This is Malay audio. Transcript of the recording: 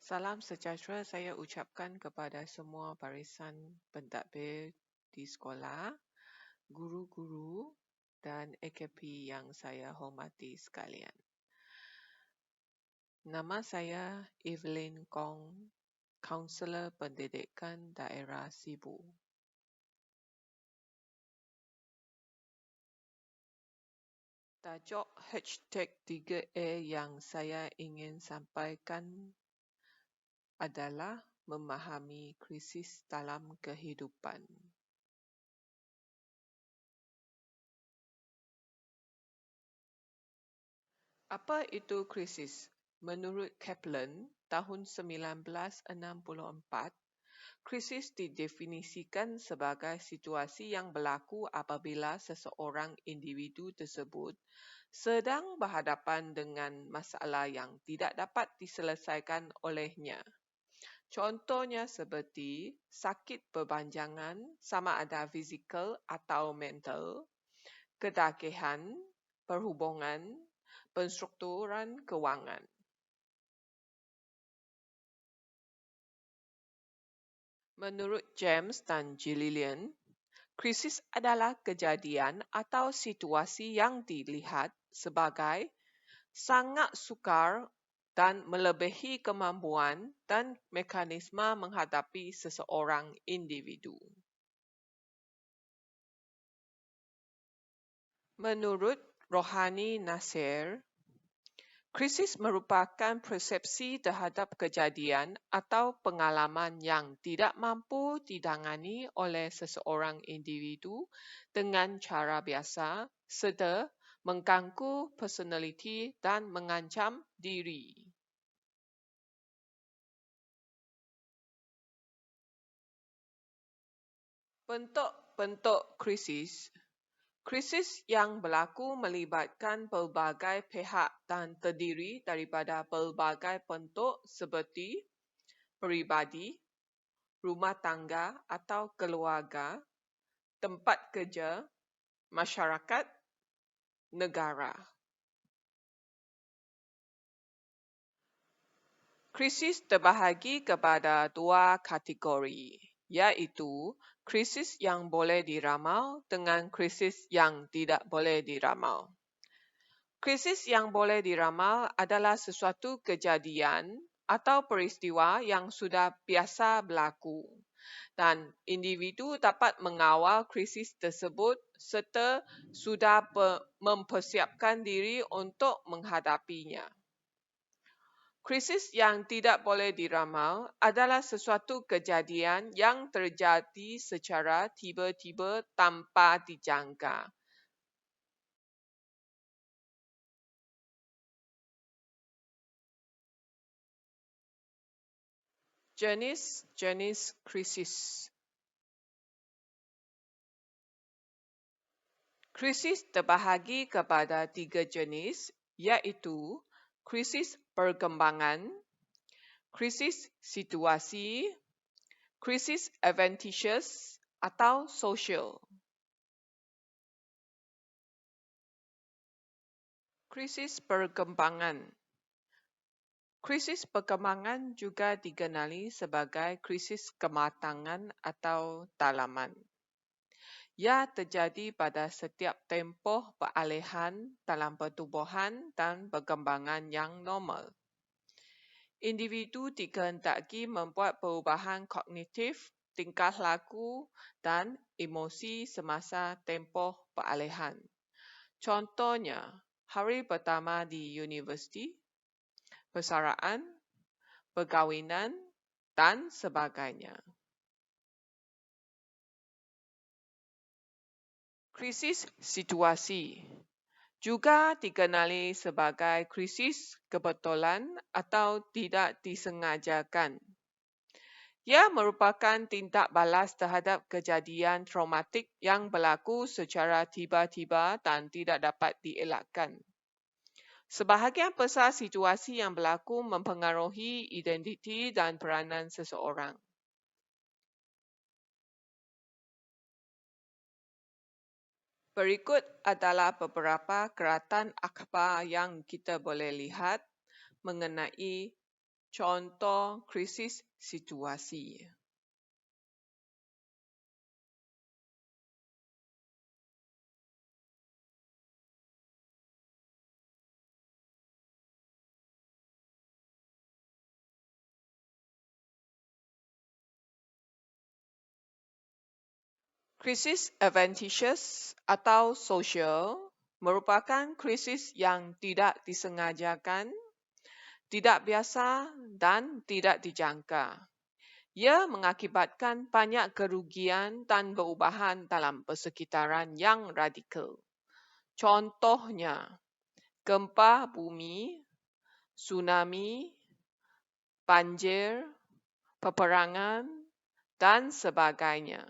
Salam sejahtera saya ucapkan kepada semua barisan pentadbir di sekolah, guru-guru dan AKP yang saya hormati sekalian. Nama saya Evelyn Kong, Kaunselor Pendidikan Daerah Sibu. Tajuk #3A yang saya ingin sampaikan adalah memahami krisis dalam kehidupan. Apa itu krisis? Menurut Kaplan, tahun 1964, krisis didefinisikan sebagai situasi yang berlaku apabila seseorang individu tersebut sedang berhadapan dengan masalah yang tidak dapat diselesaikan olehnya. Contohnya seperti sakit berpanjangan sama ada fizikal atau mental, kedagihan, perhubungan, penstrukturan kewangan. Menurut James dan Gillian, krisis adalah kejadian atau situasi yang dilihat sebagai sangat sukar dan melebihi kemampuan dan mekanisme menghadapi seseorang individu. Menurut Rohani Nasir, krisis merupakan persepsi terhadap kejadian atau pengalaman yang tidak mampu ditangani oleh seseorang individu dengan cara biasa serta mengganggu personaliti dan mengancam diri. Bentuk-bentuk krisis. Krisis yang berlaku melibatkan pelbagai pihak dan terdiri daripada pelbagai bentuk seperti peribadi, rumah tangga atau keluarga, tempat kerja, masyarakat, negara. Krisis terbahagi kepada dua kategori, iaitu krisis yang boleh diramal dengan krisis yang tidak boleh diramal. Krisis yang boleh diramal adalah sesuatu kejadian atau peristiwa yang sudah biasa berlaku dan individu dapat mengawal krisis tersebut serta sudah mempersiapkan diri untuk menghadapinya. Krisis yang tidak boleh diramal adalah sesuatu kejadian yang terjadi secara tiba-tiba tanpa dijangka. Jenis-jenis krisis. Krisis terbahagi kepada 3 jenis, iaitu krisis perkembangan, krisis situasi, krisis adventitious atau sosial. Krisis perkembangan. Krisis perkembangan juga dikenali sebagai krisis kematangan atau dalaman. Ia terjadi pada setiap tempoh peralihan dalam pertumbuhan dan perkembangan yang normal. Individu dikehendaki membuat perubahan kognitif, tingkah laku dan emosi semasa tempoh peralihan. Contohnya, hari pertama di universiti, persaraan, perkahwinan, dan sebagainya. Krisis situasi juga dikenali sebagai krisis kebetulan atau tidak disengajakan. Ia merupakan tindak balas terhadap kejadian traumatik yang berlaku secara tiba-tiba dan tidak dapat dielakkan. Sebahagian besar situasi yang berlaku mempengaruhi identiti dan peranan seseorang. Berikut adalah beberapa keratan akhbar yang kita boleh lihat mengenai Contoh krisis situasi. Krisis adventitious atau sosial merupakan krisis yang tidak disengajakan, tidak biasa, dan tidak dijangka. Ia mengakibatkan banyak kerugian dan perubahan dalam persekitaran yang radikal. Contohnya, gempa bumi, tsunami, banjir, peperangan, dan sebagainya.